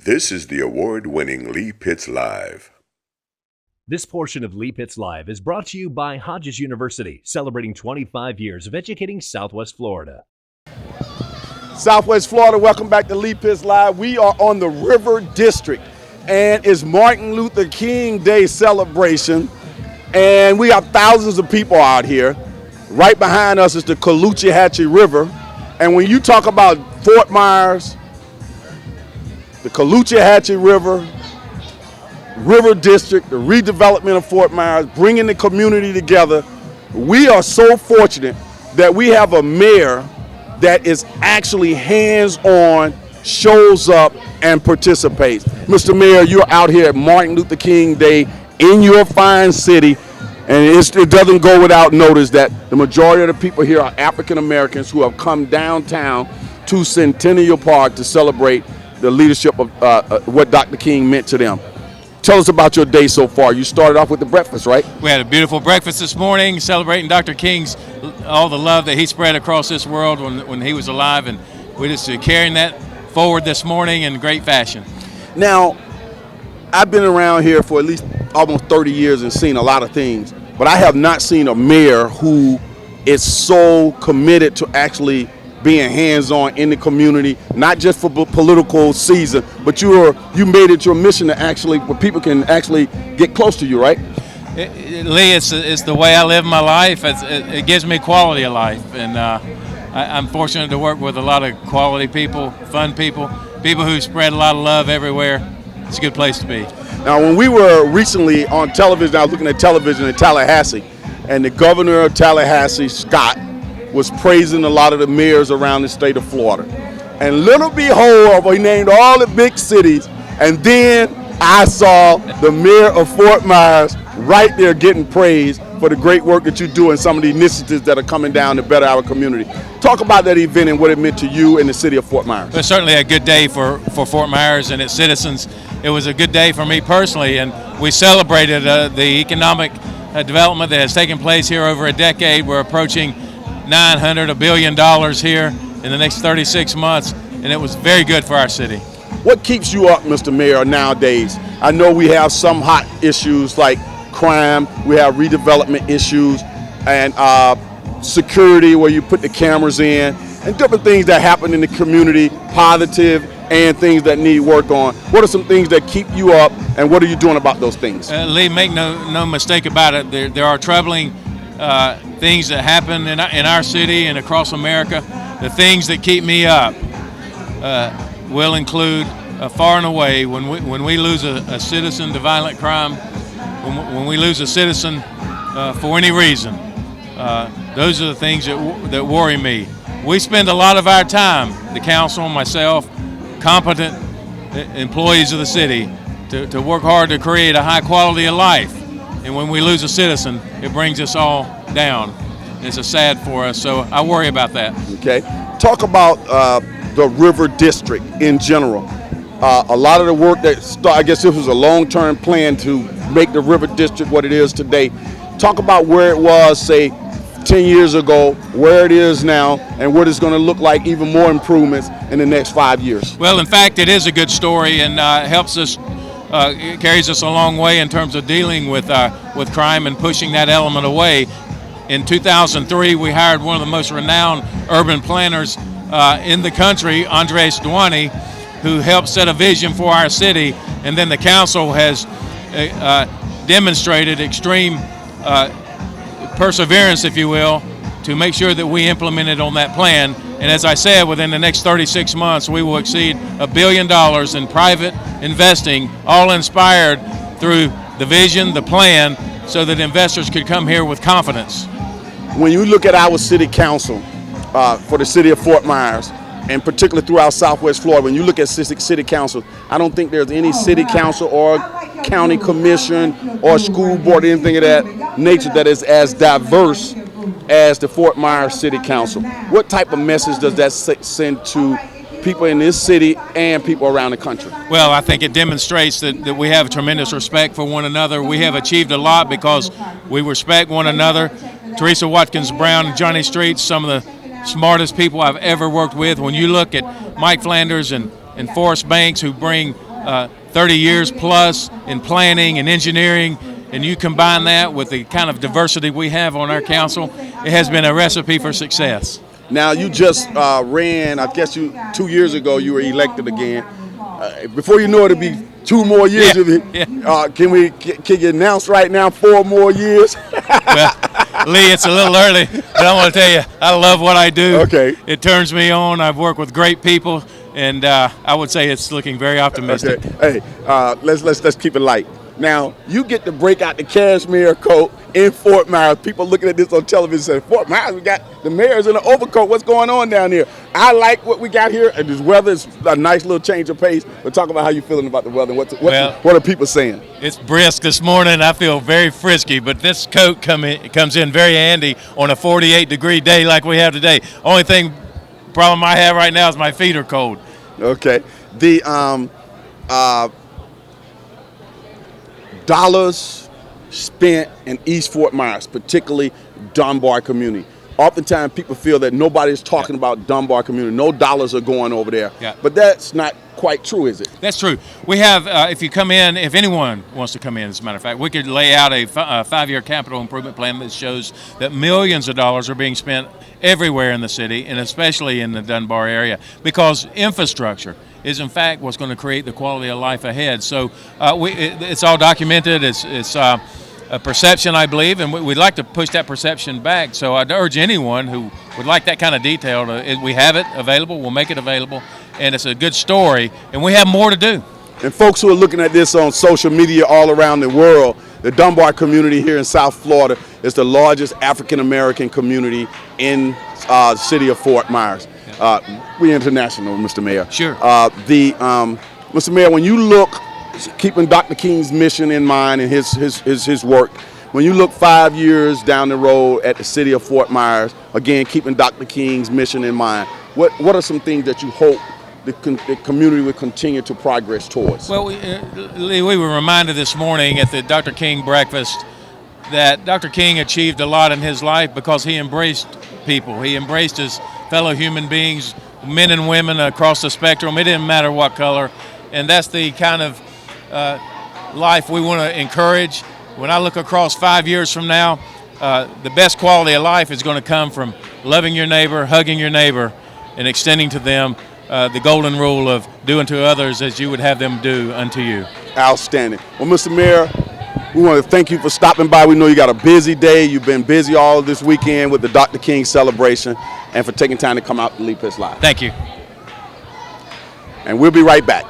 This is the award-winning Lee Pitts Live. This portion of Lee Pitts Live is brought to you by Hodges University, celebrating 25 years of educating Southwest Florida. Southwest Florida, welcome back to Lee Pitts Live. We are on the River District, and it's Martin Luther King Day celebration, and we have thousands of people out here. Right behind us is the Caloosahatchee River, and when you talk about Fort Myers, the Caloosahatchee River, River District, the redevelopment of Fort Myers, bringing the community together, we are so fortunate that we have a mayor that is actually hands-on, shows up, and participates. Mr. Mayor, you're out here at Martin Luther King Day in your fine city, and it doesn't go without notice that the majority of the people here are African Americans who have come downtown to Centennial Park to celebrate the leadership of what Dr. King meant to them. Tell us about your day so far. You started off with the breakfast, right? We had a beautiful breakfast this morning celebrating Dr. King's, all the love that he spread across this world when he was alive, and we're just carrying that forward this morning in great fashion. Now, I've been around here for at least almost 30 years and seen a lot of things, but I have not seen a mayor who is so committed to actually being hands-on in the community, not just for political season, but you made it your mission to actually, where people can actually get close to you, right? Lee, it's the way I live my life. It gives me quality of life, and I'm fortunate to work with a lot of quality people, fun people who spread a lot of love everywhere. It's a good place to be. Now, when we were recently on television, I was looking at television in Tallahassee, and the governor of Tallahassee, Scott, was praising a lot of the mayors around the state of Florida. And little behold, he named all the big cities, and then I saw the mayor of Fort Myers right there getting praised for the great work that you do and some of the initiatives that are coming down to better our community. Talk about that event and what it meant to you and the city of Fort Myers. It was certainly a good day for Fort Myers and its citizens. It was a good day for me personally, and we celebrated the economic development that has taken place here over a decade. We're approaching $900 billion here in the next 36 months, and it was very good for our city. What keeps you up, Mr. Mayor, nowadays? I know we have some hot issues like crime, we have redevelopment issues, and security where you put the cameras in, and different things that happen in the community, positive and things that need work on. What are some things that keep you up, and what are you doing about those things? Lee, make no mistake about it, there are troubling things that happen in our city and across America. The things that keep me up will include far and away when we lose a citizen to violent crime, when we lose a citizen for any reason. Those are the things that worry me. We spend a lot of our time, the council, myself, competent employees of the city, to work hard to create a high quality of life. And when we lose a citizen, it brings us all down. It's sad for us, so I worry about that. Okay. Talk about the River District in general. A lot of the work I guess this was a long-term plan to make the River District what it is today. Talk about where it was, say, 10 years ago, where it is now, and what it's going to look like, even more improvements in the next 5 years. Well, in fact, it is a good story, and helps us. It carries us a long way in terms of dealing with crime and pushing that element away. In 2003, we hired one of the most renowned urban planners in the country, Andres Duany, who helped set a vision for our city, and then the council has demonstrated extreme perseverance, if you will, to make sure that we implemented on that plan. And as I said, within the next 36 months, we will exceed $1 billion in private investing, all inspired through the vision, the plan, so that investors could come here with confidence. When you look at our city council for the city of Fort Myers, and particularly throughout Southwest Florida, when you look at city council, I don't think there's any city council or county commission or school board, anything of that nature that is as diverse as the Fort Myers City Council. What type of message does that send to people in this city and people around the country? Well, I think it demonstrates that we have tremendous respect for one another. We have achieved a lot because we respect one another. Teresa Watkins Brown and Johnny Street, some of the smartest people I've ever worked with. When you look at Mike Flanders and Forrest Banks, who bring 30 years plus in planning and engineering, and you combine that with the kind of diversity we have on our council, it has been a recipe for success. Now, you just ran, I guess 2 years ago, you were elected again. Before you know it, it'll be 2 more years of it. Yeah. Can you announce right now 4 more years? Well, Lee, it's a little early, but I want to tell you, I love what I do. Okay. It turns me on. I've worked with great people, and I would say it's looking very optimistic. Okay. Hey, let's keep it light. Now, you get to break out the cashmere coat in Fort Myers. People looking at this on television say, Fort Myers, we got the mayor's in an overcoat. What's going on down here? I like what we got here, and this weather is a nice little change of pace. But talk about how you're feeling about the weather. What are people saying? It's brisk this morning. I feel very frisky, but this coat comes in very handy on a 48-degree day like we have today. Only problem I have right now is my feet are cold. Okay. The dollars spent in East Fort Myers, particularly Dunbar community. Oftentimes people feel that nobody's talking about Dunbar community. No dollars are going over there. Yeah. But that's not quite true, is it? That's true. We have, if you come in, if anyone wants to come in, as a matter of fact, we could lay out a 5-year capital improvement plan that shows that millions of dollars are being spent everywhere in the city, and especially in the Dunbar area, because infrastructure is in fact what's going to create the quality of life ahead. So it's all documented. It's a perception, I believe, and we'd like to push that perception back. So I'd urge anyone who would like that kind of detail we have it available. We'll make it available, and it's a good story, and we have more to do. And folks who are looking at this on social media all around the world, the Dunbar community here in South Florida is the largest African-American community in the city of Fort Myers. We're international, Mr. Mayor. Sure. Mr. Mayor, when you look, keeping Dr. King's mission in mind and his work, when you look 5 years down the road at the city of Fort Myers, again, keeping Dr. King's mission in mind, what are some things that you hope the community will continue to progress towards? Well, Lee, we were reminded this morning at the Dr. King breakfast that Dr. King achieved a lot in his life because he embraced people. He embraced his fellow human beings, men and women across the spectrum. It didn't matter what color. And that's the kind of life we want to encourage. When I look across 5 years from now, the best quality of life is going to come from loving your neighbor, hugging your neighbor, and extending to them the golden rule of doing to others as you would have them do unto you. Outstanding. Well, Mr. Mayor, we want to thank you for stopping by. We know you got a busy day. You've been busy all this weekend with the Dr. King celebration, and for taking time to come out to Lee Pitts Live. Thank you. And we'll be right back.